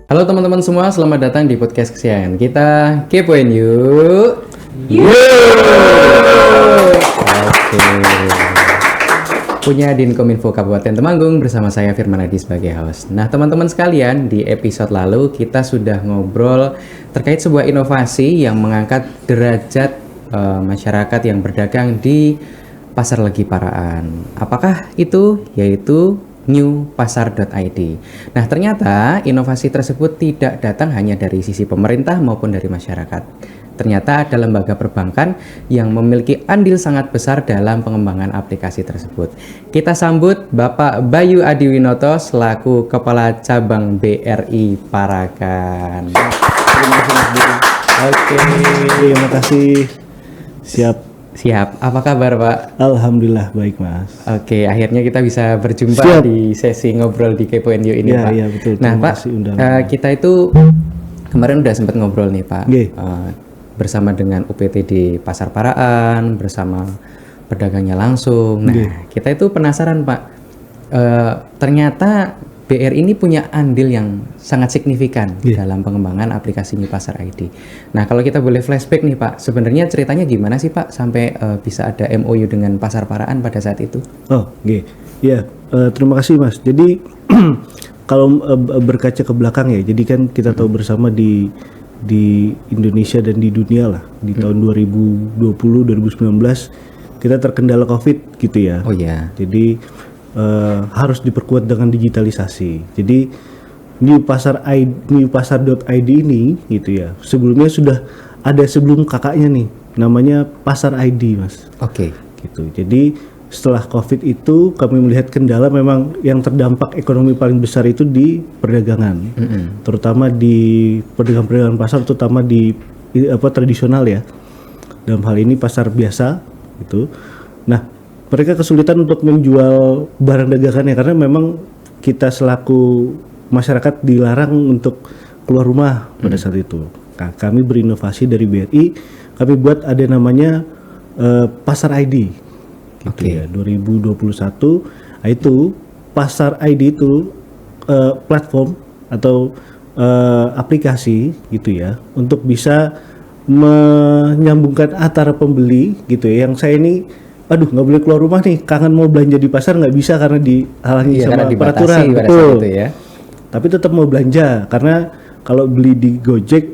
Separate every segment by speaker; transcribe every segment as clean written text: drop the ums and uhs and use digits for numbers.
Speaker 1: Halo teman-teman semua, selamat datang di podcast kesayangan kita, Kepoin Yuk. Oke. Punya Dinkominfo Kabupaten Temanggung bersama saya Firman Adi sebagai host. Nah teman-teman sekalian, di episode lalu kita sudah ngobrol terkait sebuah inovasi yang mengangkat derajat masyarakat yang berdagang di Pasar Legi Paraan. Apakah itu? Yaitu newpasar.id. Nah, ternyata inovasi tersebut tidak datang hanya dari sisi pemerintah maupun dari masyarakat. Ternyata ada lembaga perbankan yang memiliki andil sangat besar dalam pengembangan aplikasi tersebut. Kita sambut Bapak Bayu Adiwinoto selaku Kepala Cabang BRI Parakan.
Speaker 2: Terima kasih Mas Budi.
Speaker 1: Oke.
Speaker 2: Terima kasih.
Speaker 1: Siap. Apa kabar, Pak?
Speaker 2: Alhamdulillah baik, Mas.
Speaker 1: Oke, akhirnya kita bisa berjumpa di sesi ngobrol di Kepoin Yuk ini, Pak.
Speaker 2: Iya, betul.
Speaker 1: Nah, Pak, kita itu kemarin udah sempat ngobrol nih, Pak. Bersama dengan UPT di Pasar Paraan, bersama pedagangnya langsung. Nah, kita itu penasaran, Pak. Ternyata BRI ini punya andil yang sangat signifikan dalam pengembangan aplikasi Newpasar ID. Nah, kalau kita boleh flashback nih, Pak, sebenarnya ceritanya gimana sih, Pak, sampai bisa ada MOU dengan Pasar Paraan pada saat itu?
Speaker 2: Terima kasih, Mas. Jadi kalau berkaca ke belakang ya, jadi kan kita tahu bersama di Indonesia dan di dunia lah, di tahun 2020, 2019 kita terkendala COVID gitu ya.
Speaker 1: Oh ya.
Speaker 2: Jadi harus diperkuat dengan digitalisasi. Jadi newpasar.id ini gitu ya. Sebelumnya sudah ada sebelum kakaknya nih, namanya Pasar ID, Mas.
Speaker 1: Oke.
Speaker 2: Gitu. Jadi setelah COVID itu kami melihat kendala memang yang terdampak ekonomi paling besar itu di perdagangan. Terutama di pedagang-pedagang pasar, terutama di tradisional ya. Dalam hal ini pasar biasa gitu. Nah, mereka kesulitan untuk menjual barang dagangannya karena memang kita selaku masyarakat dilarang untuk keluar rumah pada saat itu. Nah, kami berinovasi dari BRI, kami buat ada namanya Pasar ID. Gitu ya, 2021. Nah, itu Pasar ID itu platform atau aplikasi gitu ya untuk bisa menyambungkan antara pembeli gitu ya. Yang saya ini nggak boleh keluar rumah nih, kangen mau belanja di pasar nggak bisa karena dihalangi sama peraturan, betul. Itu ya. Tapi tetap mau belanja karena kalau beli di Gojek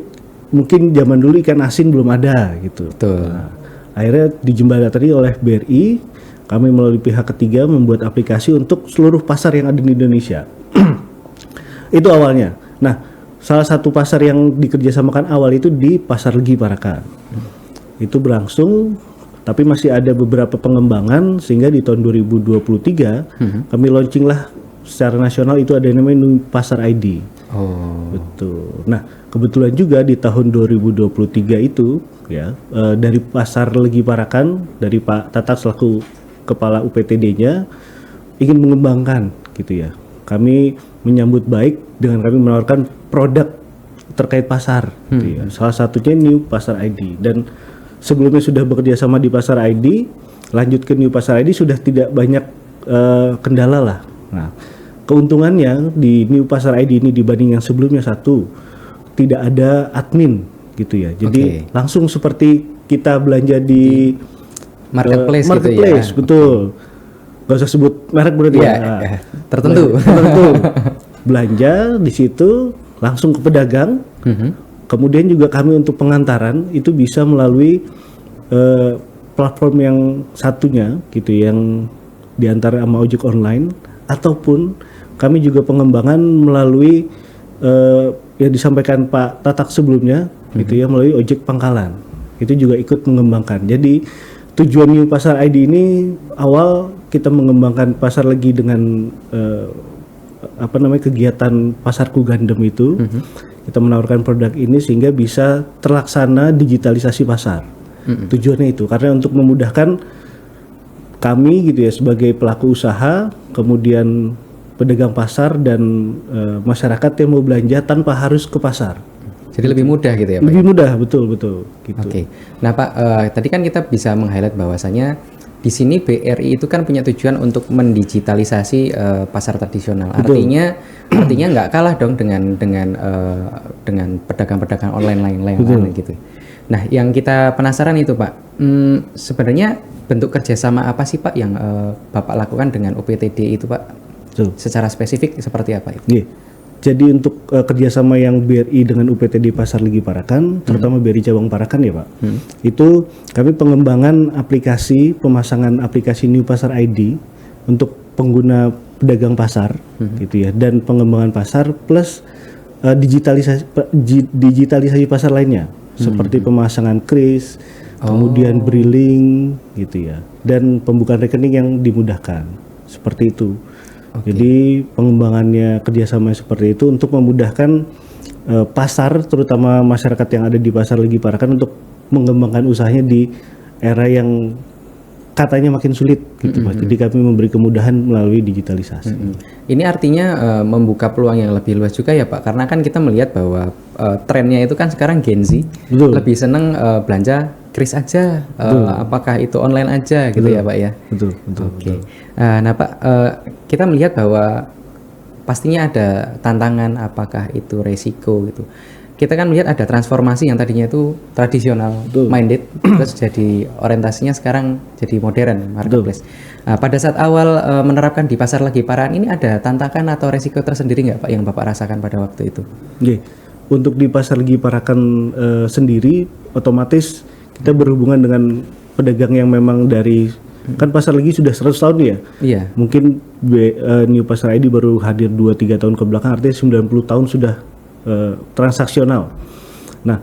Speaker 2: mungkin zaman dulu ikan asin belum ada gitu.
Speaker 1: Betul.
Speaker 2: Nah, akhirnya dijembatani oleh BRI, kami melalui pihak ketiga membuat aplikasi untuk seluruh pasar yang ada di Indonesia. Itu awalnya. Nah, salah satu pasar yang dikerjasamakan awal itu di Pasar Legi Parakan. Itu berlangsung. Tapi masih ada beberapa pengembangan sehingga di tahun 2023 kami launching lah secara nasional itu ada yang namanya Newpasar ID.
Speaker 1: Oh.
Speaker 2: Betul. Nah, kebetulan juga di tahun 2023 itu ya dari Pasar Legi Parakan dari Pak Tatak selaku Kepala UPTD-nya ingin mengembangkan gitu ya. Kami menyambut baik dengan kami menawarkan produk terkait pasar gitu ya. Salah satunya Newpasar ID dan sebelumnya sudah bekerja sama di Pasar ID, lanjut ke Newpasar ID sudah tidak banyak kendala lah. Nah, keuntungannya di Newpasar ID ini dibanding yang sebelumnya tidak ada admin gitu ya. Jadi langsung seperti kita belanja di
Speaker 1: marketplace
Speaker 2: gitu ya. Betul. Gak usah sebut merek berarti ya.
Speaker 1: Tertentu.
Speaker 2: Belanja di situ langsung ke pedagang. Kemudian juga kami untuk pengantaran itu bisa melalui platform yang satunya gitu yang diantara sama ojek online ataupun kami juga pengembangan melalui yang disampaikan Pak Tatak sebelumnya gitu ya melalui ojek pangkalan itu juga ikut mengembangkan. Jadi tujuan Newpasar ID ini awal kita mengembangkan pasar lagi dengan kegiatan pasarku gandem itu. Kita menawarkan produk ini sehingga bisa terlaksana digitalisasi pasar. Tujuannya itu karena untuk memudahkan kami gitu ya sebagai pelaku usaha, kemudian pedagang pasar dan masyarakat yang mau belanja tanpa harus ke pasar.
Speaker 1: Jadi lebih mudah gitu ya, Pak?
Speaker 2: Lebih mudah, betul gitu.
Speaker 1: Oke. Nah, Pak, tadi kan kita bisa meng-highlight bahwasanya di sini BRI itu kan punya tujuan untuk mendigitalisasi pasar tradisional.
Speaker 2: Betul.
Speaker 1: Artinya nggak kalah dong dengan pedagang-pedagang online lain gitu. Nah, yang kita penasaran itu Pak, sebenarnya bentuk kerjasama apa sih Pak yang Bapak lakukan dengan UPTD itu Pak?
Speaker 2: Betul.
Speaker 1: Secara spesifik seperti apa itu?
Speaker 2: Iya. Jadi untuk kerjasama yang BRI dengan UPTD Pasar Legi Parakan, terutama BRI Cabang Parakan ya Pak, itu kami pengembangan pemasangan aplikasi New Pasar ID untuk pengguna pedagang pasar, gitu ya, dan pengembangan pasar plus digitalisasi pasar lainnya, seperti pemasangan kris, kemudian briling, gitu ya, dan pembukaan rekening yang dimudahkan, seperti itu. Jadi pengembangannya kerjasama seperti itu untuk memudahkan pasar, terutama masyarakat yang ada di Pasar Legi Parakan untuk mengembangkan usahanya di era yang katanya makin sulit gitu Pak. Jadi kami memberi kemudahan melalui digitalisasi.
Speaker 1: Ini artinya membuka peluang yang lebih luas juga ya Pak, karena kan kita melihat bahwa trennya itu kan sekarang Gen Z lebih seneng belanja kris aja, apakah itu online aja gitu ya Pak ya.
Speaker 2: Betul.
Speaker 1: Oke. Nah Pak, kita melihat bahwa pastinya ada tantangan, apakah itu resiko gitu. Kita kan melihat ada transformasi yang tadinya itu tradisional minded, terus jadi orientasinya sekarang jadi modern marketplace. Pada saat awal menerapkan di Pasar Legi Parakan ini ada tantangan atau resiko tersendiri nggak Pak yang Bapak rasakan pada waktu itu?
Speaker 2: Oke. Untuk di Pasar Legi Parakan sendiri, otomatis kita berhubungan dengan pedagang yang memang dari kan Pasar Legi sudah 100 tahun ya.
Speaker 1: Iya.
Speaker 2: Mungkin New Pasar ID baru hadir 2-3 tahun ke belakang, artinya 90 tahun sudah transaksional. Nah,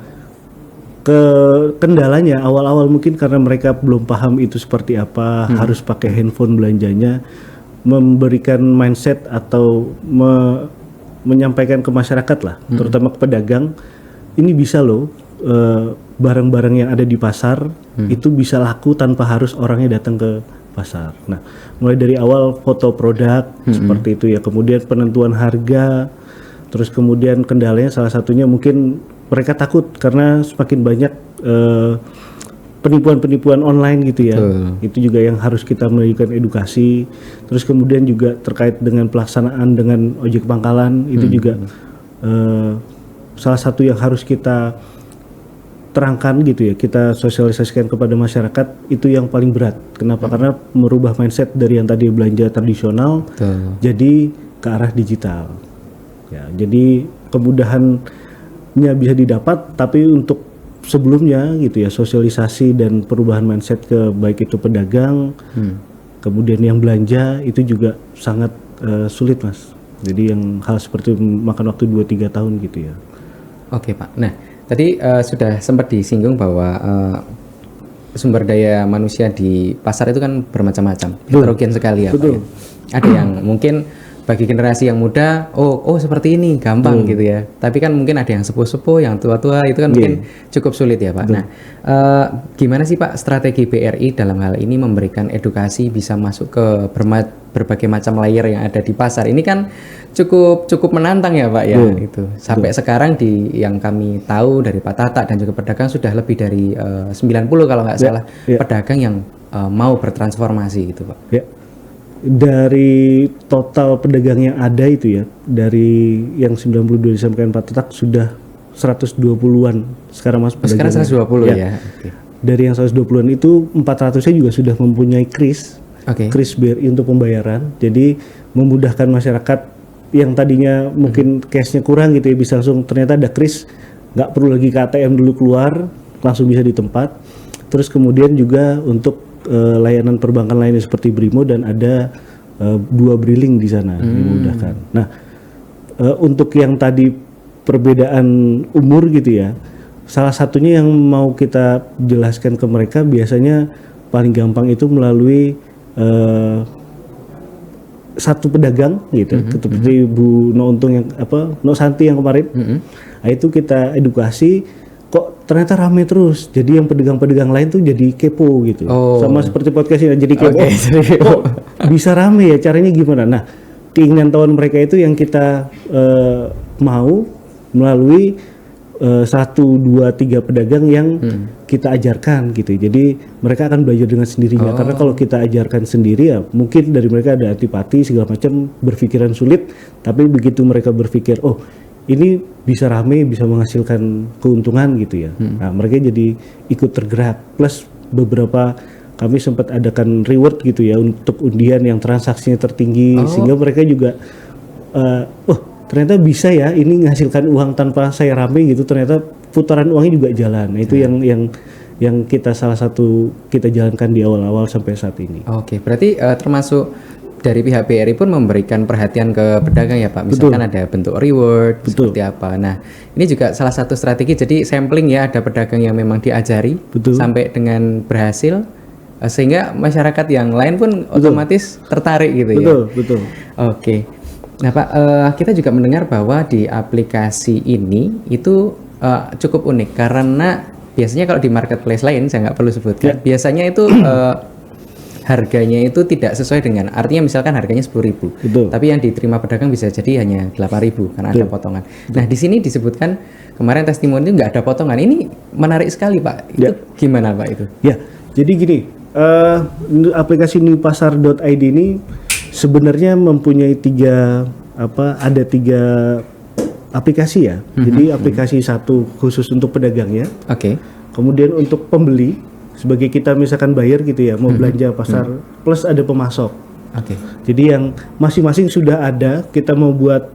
Speaker 2: kendalanya awal-awal mungkin karena mereka belum paham itu seperti apa, harus pakai handphone belanjanya, memberikan mindset atau menyampaikan ke masyarakat lah, terutama ke pedagang, ini bisa loh barang-barang yang ada di pasar itu bisa laku tanpa harus orangnya datang ke pasar. Nah, mulai dari awal foto produk seperti itu ya, kemudian penentuan harga, terus kemudian kendalanya salah satunya mungkin mereka takut karena semakin banyak penipuan-penipuan online gitu ya. Itu juga yang harus kita memberikan edukasi. Terus kemudian juga terkait dengan pelaksanaan dengan ojek pangkalan itu juga salah satu yang harus kita terangkan gitu ya, kita sosialisasikan kepada masyarakat, itu yang paling berat. Kenapa? Karena merubah mindset dari yang tadi belanja tradisional jadi ke arah digital. Ya, jadi kemudahannya bisa didapat, tapi untuk sebelumnya gitu ya, sosialisasi dan perubahan mindset ke baik itu pedagang, kemudian yang belanja itu juga sangat sulit Mas. Jadi yang hal seperti makan waktu 2-3 tahun gitu ya.
Speaker 1: Oke Pak. Nah, tadi sudah sempat disinggung bahwa sumber daya manusia di pasar itu kan bermacam-macam, heterogen sekali ya Pak ya. Ada yang mungkin bagi generasi yang muda, oh seperti ini gampang gitu ya. Tapi kan mungkin ada yang sepuh-sepuh, yang tua-tua itu kan mungkin cukup sulit ya Pak. Nah, gimana sih Pak strategi BRI dalam hal ini memberikan edukasi bisa masuk ke berbagai macam layer yang ada di pasar? Ini kan cukup menantang ya Pak ya itu. Sampai sekarang yang kami tahu dari Pak Tata dan juga pedagang sudah lebih dari 90 kalau nggak salah pedagang yang mau bertransformasi gitu Pak. Dari
Speaker 2: total pedagang yang ada itu ya, dari yang 92 disampaikan Pak Tatak sudah 120-an sekarang Mas pedagang.
Speaker 1: Sekarang 120 ya.
Speaker 2: Dari yang 120-an itu 400-nya juga sudah mempunyai kris BRI untuk pembayaran. Jadi memudahkan masyarakat yang tadinya mungkin cash-nya kurang gitu ya, bisa langsung ternyata ada kris, nggak perlu lagi ke ATM dulu keluar, langsung bisa di tempat. Terus kemudian juga untuk layanan perbankan lainnya seperti Brimo, dan ada 2 briling di sana dimudahkan. Nah, untuk yang tadi perbedaan umur gitu ya, salah satunya yang mau kita jelaskan ke mereka biasanya paling gampang itu melalui satu pedagang gitu, seperti Bu No Untung yang No Santi yang kemarin. Nah, itu kita edukasi, kok ternyata rame terus. Jadi yang pedagang-pedagang lain tuh jadi kepo gitu. Sama seperti podcast ini jadi kepo. Kok bisa rame ya, caranya gimana? Nah, keinginan tahuan mereka itu yang kita mau melalui 1, 2, 3 pedagang yang kita ajarkan gitu. Jadi mereka akan belajar dengan sendirinya. Karena kalau kita ajarkan sendiri ya mungkin dari mereka ada antipati segala macam, berpikiran sulit. Tapi begitu mereka berpikir, oh ini bisa rame, bisa menghasilkan keuntungan gitu ya. Nah mereka jadi ikut tergerak. Plus beberapa kami sempat adakan reward gitu ya untuk undian yang transaksinya tertinggi, sehingga mereka juga ternyata bisa ya ini menghasilkan uang tanpa saya rame gitu, ternyata putaran uangnya juga jalan. Nah, itu yang kita salah satu kita jalankan di awal-awal sampai saat ini.
Speaker 1: Oke, berarti termasuk dari pihak BRI pun memberikan perhatian ke pedagang ya Pak, misalkan ada bentuk reward seperti apa. Nah ini juga salah satu strategi, jadi sampling ya, ada pedagang yang memang diajari sampai dengan berhasil, sehingga masyarakat yang lain pun otomatis tertarik gitu ya.
Speaker 2: Betul.
Speaker 1: Oke. Nah Pak, kita juga mendengar bahwa di aplikasi ini itu cukup unik karena biasanya kalau di marketplace lain, saya nggak perlu sebutkan, biasanya itu harganya itu tidak sesuai dengan, artinya misalkan harganya 10.000, tapi yang diterima pedagang bisa jadi hanya 8.000 karena ada potongan. Nah di sini disebutkan kemarin testimoni itu nggak ada potongan. Ini menarik sekali Pak. Itu gimana Pak itu?
Speaker 2: Ya, jadi gini, aplikasi newpasar.id ini sebenarnya mempunyai ada tiga aplikasi ya. Jadi aplikasi satu khusus untuk pedagangnya. Kemudian untuk pembeli, sebagai kita misalkan buyer gitu ya, mau belanja pasar, plus ada pemasok. Jadi yang masing-masing sudah ada, kita mau buat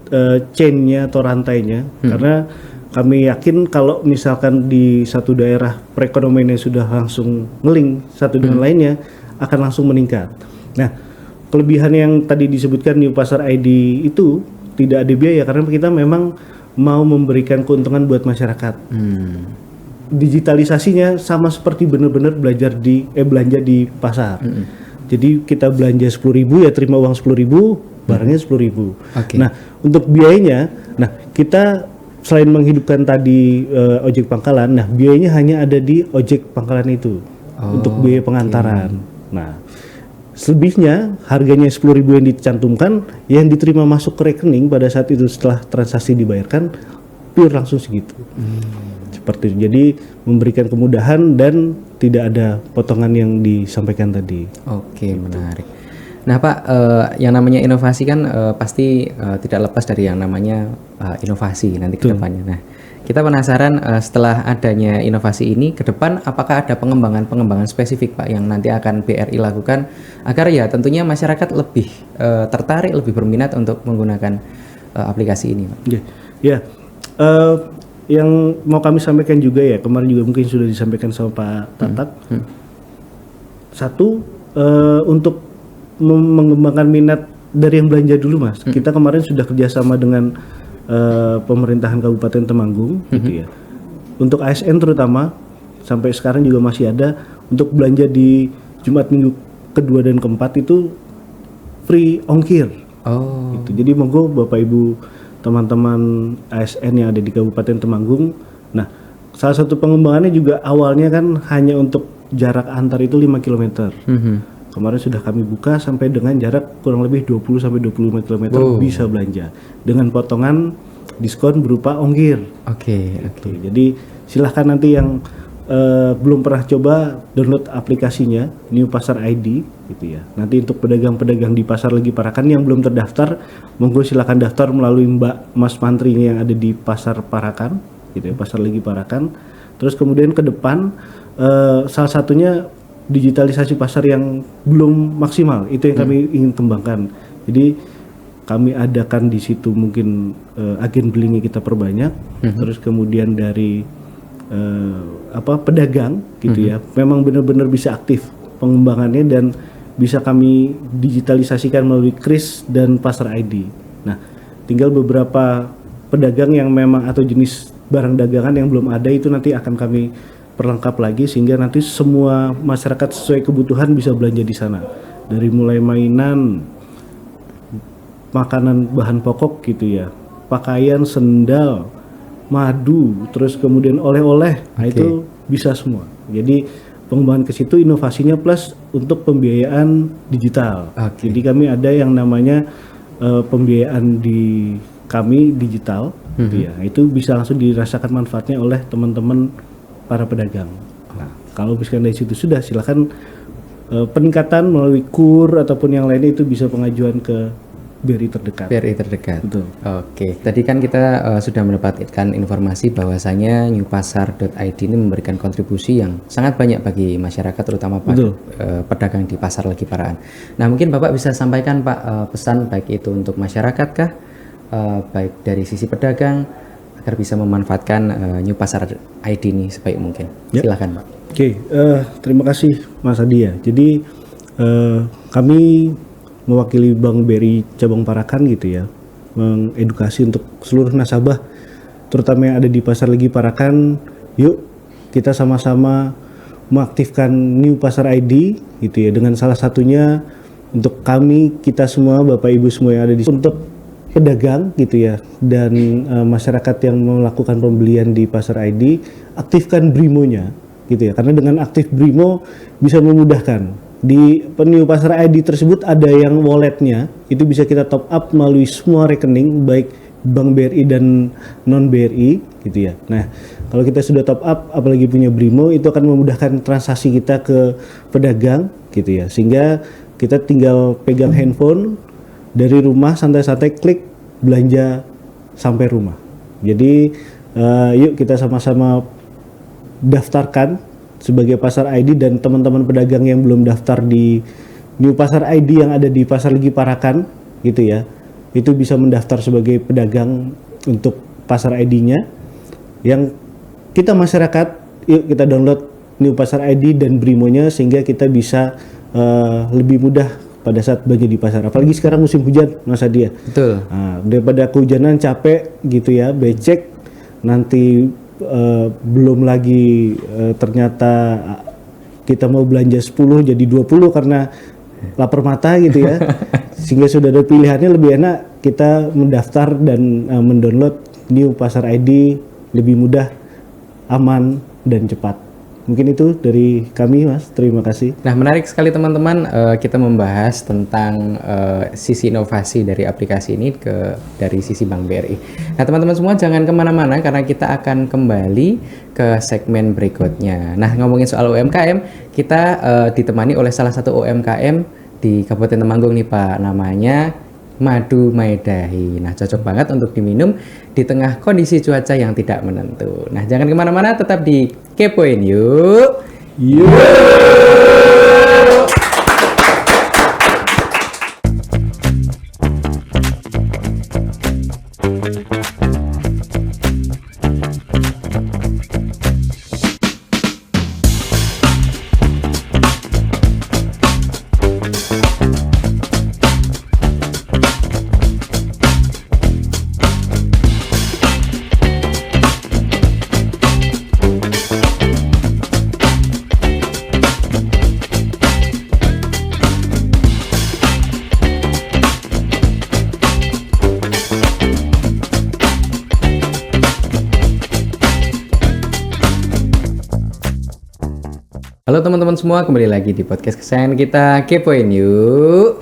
Speaker 2: chain-nya atau rantainya, karena kami yakin kalau misalkan di satu daerah perekonomiannya sudah langsung ngeling satu dengan lainnya, akan langsung meningkat. Nah, kelebihan yang tadi disebutkan New Pasar ID itu tidak ada biaya karena kita memang mau memberikan keuntungan buat masyarakat. Digitalisasinya sama seperti benar-benar belanja di pasar. Jadi kita belanja 10.000 ya terima uang 10.000, barangnya 10.000. Nah, untuk biayanya, kita selain menghidupkan tadi ojek pangkalan, biayanya hanya ada di ojek pangkalan itu untuk biaya pengantaran. Nah, selebihnya harganya 10.000 yang dicantumkan, yang diterima masuk ke rekening pada saat itu setelah transaksi dibayarkan pure langsung segitu. Seperti itu. Jadi memberikan kemudahan dan tidak ada potongan yang disampaikan tadi.
Speaker 1: Menarik. Nah Pak, yang namanya inovasi kan pasti tidak lepas dari yang namanya inovasi nanti ke depannya. Nah kita penasaran setelah adanya inovasi ini ke depan, apakah ada pengembangan spesifik Pak yang nanti akan BRI lakukan agar ya tentunya masyarakat lebih tertarik, lebih berminat untuk menggunakan aplikasi ini Pak?
Speaker 2: Yang mau kami sampaikan juga ya, kemarin juga mungkin sudah disampaikan sama Pak Tatak. Satu, untuk mengembangkan minat dari yang belanja dulu Mas. Kita kemarin sudah kerjasama dengan pemerintahan Kabupaten Temanggung gitu ya. Untuk ASN terutama sampai sekarang juga masih ada untuk belanja di Jumat Minggu kedua dan keempat itu free ongkir. Gitu. Jadi monggo Bapak Ibu teman-teman ASN yang ada di Kabupaten Temanggung. Nah, salah satu pengembangannya juga awalnya kan hanya untuk jarak antar itu 5 km. Kemarin sudah kami buka sampai dengan jarak kurang lebih 20 sampai 25 km bisa belanja dengan potongan diskon berupa ongkir. Jadi silahkan nanti yang belum pernah coba download aplikasinya New Pasar ID gitu ya. Nanti untuk pedagang-pedagang di Pasar Legi Parakan yang belum terdaftar, monggo silahkan daftar melalui Mbak Mas Mantrinya yang ada di Pasar Parakan gitu ya, Pasar Legi Parakan. Terus kemudian ke depan salah satunya digitalisasi pasar yang belum maksimal, itu yang kami ingin kembangkan. Jadi kami adakan di situ mungkin agen belinya kita perbanyak, terus kemudian dari pedagang gitu ya, memang benar-benar bisa aktif pengembangannya dan bisa kami digitalisasikan melalui KRIS dan Pasar ID. Nah, tinggal beberapa pedagang yang memang atau jenis barang dagangan yang belum ada itu nanti akan kami perlengkap lagi sehingga nanti semua masyarakat sesuai kebutuhan bisa belanja di sana. Dari mulai mainan, makanan bahan pokok gitu ya, pakaian, sendal, madu, terus kemudian oleh-oleh, nah itu bisa semua. Jadi pengembangan ke situ inovasinya plus untuk pembiayaan digital. Jadi kami ada yang namanya pembiayaan di kami digital, gitu ya. Itu bisa langsung dirasakan manfaatnya oleh teman-teman para pedagang. Nah, kalau misalkan dari situ sudah, silakan peningkatan melalui KUR ataupun yang lainnya itu bisa pengajuan ke BRI terdekat.
Speaker 1: BRI terdekat.
Speaker 2: Betul.
Speaker 1: Oke, tadi kan kita sudah mendapatkan informasi bahwasanya newpasar.id ini memberikan kontribusi yang sangat banyak bagi masyarakat, terutama pedagang di Pasar Legi Paraan. Nah, mungkin Bapak bisa sampaikan Pak pesan baik itu untuk masyarakat kah, baik dari sisi pedagang agar bisa memanfaatkan newpasar.id ini sebaik mungkin. Silakan Pak.
Speaker 2: Oke, terima kasih Mas Adi ya. Jadi kami mewakili Bank BRI Cabang Parakan gitu ya, mengedukasi untuk seluruh nasabah, terutama yang ada di Pasar Legi Parakan. Yuk kita sama-sama mengaktifkan newpasar ID gitu ya, dengan salah satunya untuk kita semua, Bapak Ibu semua yang ada di sini, untuk pedagang gitu ya, dan masyarakat yang melakukan pembelian di Pasar ID, aktifkan Brimo-nya gitu ya, karena dengan aktif Brimo bisa memudahkan. Di newpasar ID tersebut ada yang walletnya, itu bisa kita top up melalui semua rekening baik Bank BRI dan non BRI gitu ya. Nah, kalau kita sudah top up apalagi punya Brimo, itu akan memudahkan transaksi kita ke pedagang gitu ya, sehingga kita tinggal pegang handphone dari rumah, santai-santai klik belanja sampai rumah. Jadi yuk kita sama-sama daftarkan sebagai Pasar ID, dan teman-teman pedagang yang belum daftar di newpasar ID yang ada di Pasar Legi Parakan gitu ya, itu bisa mendaftar sebagai pedagang untuk Pasar ID-nya. Yang kita masyarakat, yuk kita download newpasar ID dan Brimo-nya sehingga kita bisa lebih mudah pada saat belanja di pasar. Apalagi sekarang musim hujan, Mas Adi ya.
Speaker 1: Betul.
Speaker 2: Nah, daripada kehujanan capek gitu ya, becek, nanti belum lagi ternyata kita mau belanja 10 jadi 20 karena lapar mata gitu ya. Sehingga sudah ada pilihannya, lebih enak kita mendaftar dan mendownload newpasar ID, lebih mudah, aman dan cepat. Mungkin itu dari kami, Mas. Terima kasih.
Speaker 1: Nah, menarik sekali teman-teman, kita membahas tentang sisi inovasi dari aplikasi ini dari sisi Bank BRI. Nah, teman-teman semua jangan kemana-mana karena kita akan kembali ke segmen berikutnya. Nah, ngomongin soal UMKM, kita ditemani oleh salah satu UMKM di Kabupaten Temanggung nih Pak, namanya Madu Maedahi. Nah, cocok banget untuk diminum di tengah kondisi cuaca yang tidak menentu. Nah, jangan kemana-mana, tetap di Kepoin Yuk. Halo teman-teman semua, kembali lagi di podcast kesayangan kita, Kepoin Yuk.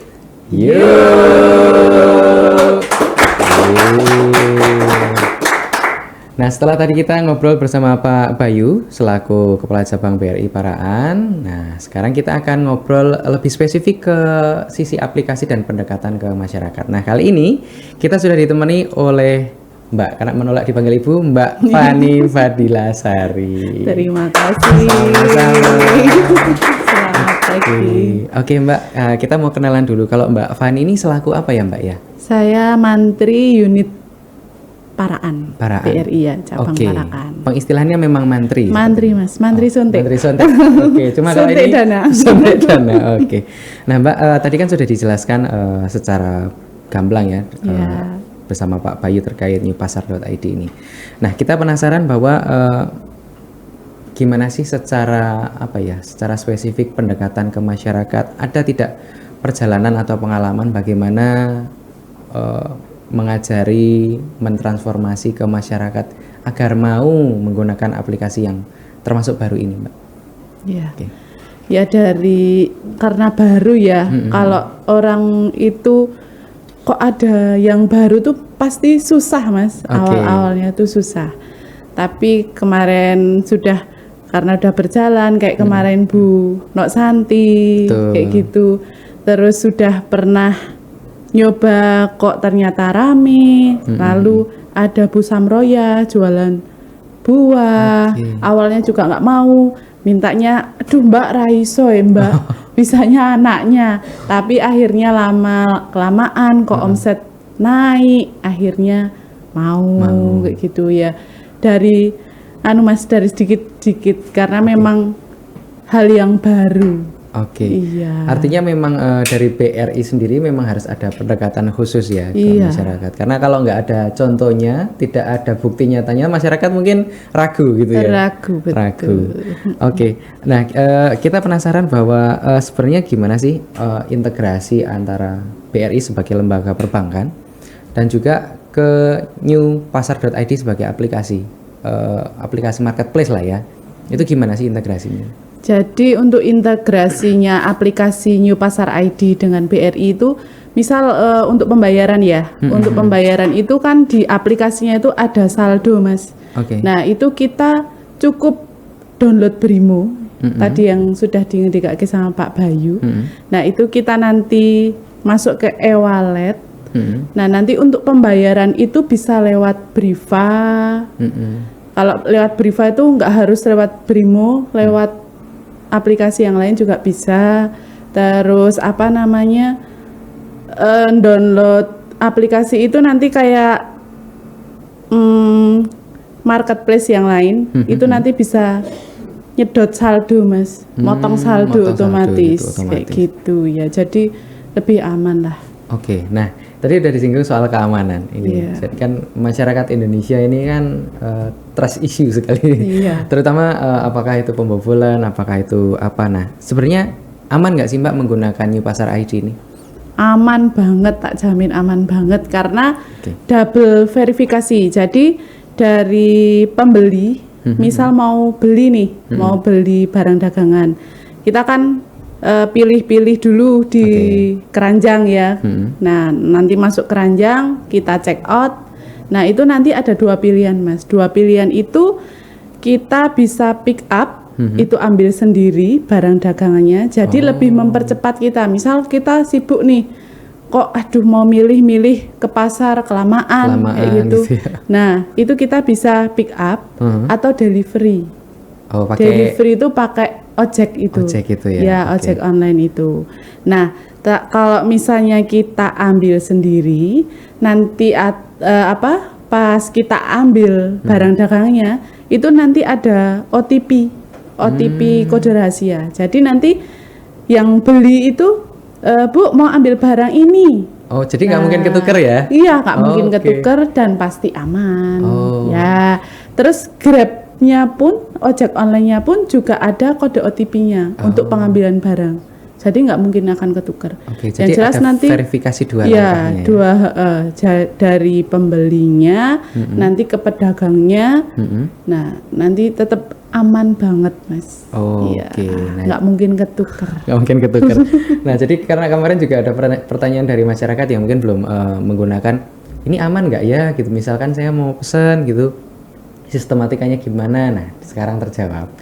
Speaker 1: Nah, setelah tadi kita ngobrol bersama Pak Bayu selaku Kepala Cabang BRI Paraan, nah sekarang kita akan ngobrol lebih spesifik ke sisi aplikasi dan pendekatan ke masyarakat. Nah, kali ini kita sudah ditemani oleh Mbak, karena menolak dipanggil Ibu, Mbak Fani Fadila Sari.
Speaker 3: Terima kasih.
Speaker 1: Sama-sama.
Speaker 3: Selamat pagi.
Speaker 1: Oke Mbak, kita mau kenalan dulu. Kalau Mbak Fani ini selaku apa ya Mbak ya?
Speaker 3: Saya mantri unit Paraan.
Speaker 1: Paraan.
Speaker 3: BRI ya, cabang
Speaker 1: Oke.
Speaker 3: Parakan.
Speaker 1: Pengistilahnya memang mantri.
Speaker 3: Mantri Mas, mantri suntik.
Speaker 1: Mantri suntik. Oke, cuma kalau
Speaker 3: Suntik
Speaker 1: ini
Speaker 3: dana.
Speaker 1: suntik dana. Oke. Nah Mbak, tadi kan sudah dijelaskan secara gamblang ya.
Speaker 3: Ya.
Speaker 1: Bersama Pak Bayu terkait newpasar.id ini. Nah, kita penasaran bahwa gimana sih secara spesifik pendekatan ke masyarakat, ada tidak perjalanan atau pengalaman bagaimana mengajari, mentransformasi ke masyarakat agar mau menggunakan aplikasi yang termasuk baru ini, Mbak?
Speaker 3: Ya.
Speaker 1: Oke.
Speaker 3: Ya karena baru ya. Kalau orang itu kok ada yang baru tuh pasti susah Mas. Awal-awalnya tuh susah. Tapi kemarin karena udah berjalan kayak kemarin Bu Nok Santi kayak gitu. Terus sudah pernah nyoba kok ternyata rame. Lalu ada Bu Samroya jualan buah. Awalnya juga nggak mau, mintanya aduh Mbak Raiso ya Mbak. Bisanya anaknya, tapi akhirnya lama kelamaan kok omset naik, akhirnya mau kayak gitu ya. Dari Mas dari sedikit-sedikit karena memang hal yang baru.
Speaker 1: Oke.
Speaker 3: Iya.
Speaker 1: Artinya memang dari BRI sendiri memang harus ada pendekatan khusus ya ke masyarakat. Karena kalau nggak ada contohnya, tidak ada bukti nyatanya, masyarakat mungkin ragu gitu ya.
Speaker 3: Ragu, betul.
Speaker 1: Ragu. Oke. Nah, kita penasaran bahwa sebenarnya gimana sih integrasi antara BRI sebagai lembaga perbankan dan juga ke newpasar.id sebagai aplikasi marketplace lah ya. Itu gimana sih integrasinya?
Speaker 3: Jadi untuk integrasinya aplikasi New Pasar ID dengan BRI itu, misal untuk pembayaran ya, untuk pembayaran itu kan di aplikasinya itu ada saldo Mas. Nah itu kita cukup download Brimo, tadi yang sudah dikasih sama Pak Bayu. Nah itu kita nanti masuk ke e-wallet. Nah nanti untuk pembayaran itu bisa lewat Briva. Kalau lewat Briva itu nggak harus lewat Brimo, lewat aplikasi yang lain juga bisa. Terus download aplikasi itu nanti kayak marketplace yang lain itu nanti bisa nyedot saldo Mas, motong saldo otomatis kayak gitu ya. Jadi lebih aman lah.
Speaker 1: Oke, nah tadi udah disinggung soal keamanan ini. Jadi kan masyarakat Indonesia ini kan trust issue sekali. Terutama apakah itu pembobolan, apakah itu apa. Nah, sebenarnya aman nggak sih Mbak menggunakan New Pasar ID ini?
Speaker 3: Aman banget, tak jamin aman banget karena double verifikasi. Jadi dari pembeli, misal mau beli nih, mau beli barang dagangan, kita kan pilih-pilih dulu di keranjang ya. Nah, nanti masuk keranjang, kita check out. Nah, itu nanti ada 2 pilihan, Mas. 2 pilihan itu kita bisa pick up, itu ambil sendiri barang dagangannya. Jadi lebih mempercepat kita. Misal kita sibuk nih, kok aduh mau milih-milih ke pasar kelamaan kayak gitu. Nah, itu kita bisa pick up atau delivery. Delivery itu pakai ojek itu ya. Ya, ojek online itu. Nah, kalau misalnya kita ambil sendiri, nanti pas kita ambil barang dagangnya, itu nanti ada OTP kode rahasia. Jadi nanti yang beli itu, Bu mau ambil barang ini.
Speaker 1: Oh, jadi nggak mungkin ketuker ya?
Speaker 3: Iya, nggak mungkin ketuker dan pasti aman. Ya, terus Grab-nya pun, ojek online-nya pun juga ada kode OTP-nya untuk pengambilan barang. Jadi nggak mungkin akan ketukar.
Speaker 1: Yang jadi jelas ada nanti verifikasi dua langkahnya.
Speaker 3: Dari pembelinya, nanti ke pedagangnya. Nah, nanti tetap aman banget, Mas. Nggak mungkin ketukar.
Speaker 1: Nggak mungkin ketukar. Nah, jadi karena kemarin juga ada pertanyaan dari masyarakat yang mungkin belum menggunakan, ini aman nggak ya? Gitu. Misalkan saya mau pesen gitu, sistematikanya gimana? Nah, sekarang terjawab.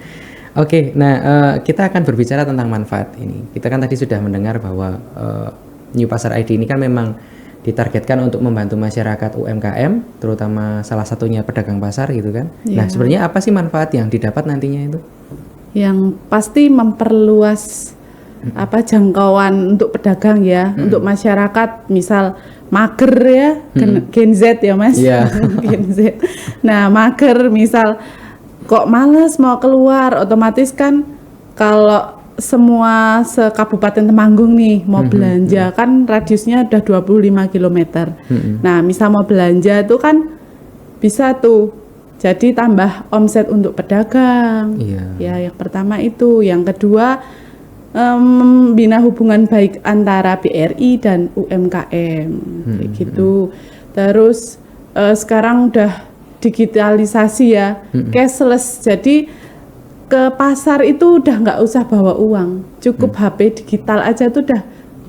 Speaker 1: Kita akan berbicara tentang manfaat ini. Kita kan tadi sudah mendengar bahwa New Pasar ID ini kan memang ditargetkan untuk membantu masyarakat UMKM, terutama salah satunya pedagang pasar gitu kan. Nah, sebenarnya apa sih manfaat yang didapat nantinya itu?
Speaker 3: Yang pasti memperluas jangkauan untuk pedagang ya, untuk masyarakat, misal mager ya, Gen Z ya Mas. Gen Z. Nah, mager misal kok males mau keluar, otomatis kan kalau semua se-Kabupaten Temanggung nih mau belanja kan radiusnya udah 25 km. Nah, misal mau belanja itu kan bisa tuh jadi tambah omset untuk pedagang. Ya, yang pertama itu. Yang kedua, membina hubungan baik antara BRI dan UMKM kayak gitu. Terus sekarang udah digitalisasi ya, cashless. Jadi ke pasar itu udah nggak usah bawa uang, cukup HP digital aja tuh udah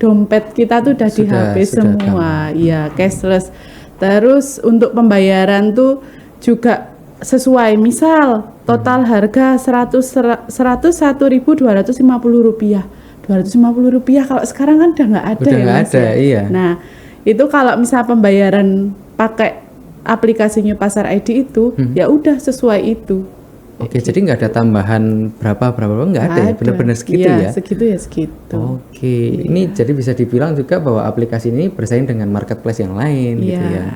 Speaker 3: dompet kita tuh udah di HP semua, iya cashless. Terus untuk pembayaran tuh juga sesuai, misal total harga 101.250 rupiah. 250 rupiah kalau sekarang kan udah nggak ada.
Speaker 1: Udah
Speaker 3: ya
Speaker 1: nggak
Speaker 3: Mas
Speaker 1: ada,
Speaker 3: ya.
Speaker 1: iya.
Speaker 3: Nah itu kalau misal pembayaran pakai aplikasi New Pasar ID itu, ya udah sesuai itu.
Speaker 1: Oke, jadi nggak ada tambahan berapa nggak ada ya, benar-benar segitu
Speaker 3: Iya,
Speaker 1: ya.
Speaker 3: segitu ya segitu.
Speaker 1: Oke, ini jadi bisa dibilang juga bahwa aplikasi ini bersaing dengan marketplace yang lain gitu
Speaker 3: Iya,
Speaker 1: ya.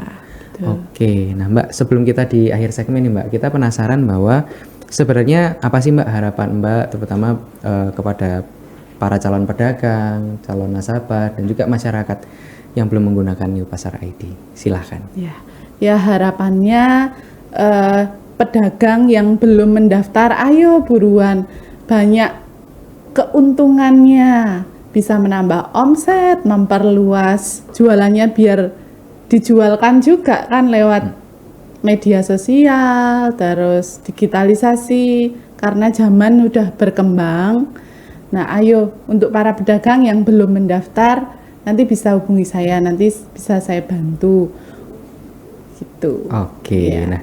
Speaker 3: betul.
Speaker 1: Oke, nah Mbak, sebelum kita di akhir segmen nih Mbak, kita penasaran bahwa sebenarnya apa sih Mbak harapan Mbak, terutama kepada para calon pedagang, calon nasabah, dan juga masyarakat yang belum menggunakan New Pasar ID. Silahkan.
Speaker 3: Ya harapannya pedagang yang belum mendaftar, ayo buruan, banyak keuntungannya, bisa menambah omset, memperluas jualannya biar dijualkan juga kan lewat media sosial, terus digitalisasi karena zaman udah berkembang. Nah, ayo untuk para pedagang yang belum mendaftar nanti bisa hubungi saya, nanti bisa saya bantu. Gitu.
Speaker 1: Oke, nah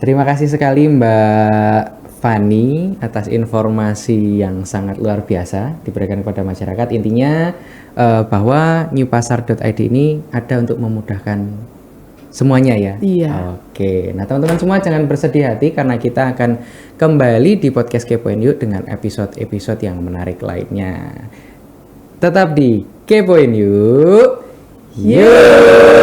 Speaker 1: terima kasih sekali Mbak Fani atas informasi yang sangat luar biasa diberikan kepada masyarakat. Intinya bahwa newpasar.id ini ada untuk memudahkan semuanya ya.
Speaker 3: Iya.
Speaker 1: Oke, nah teman-teman semua jangan bersedih hati karena kita akan kembali di podcast Kepoin Yuk dengan episode-episode yang menarik lainnya. Tetap di Kepoin Yuk. Yuk.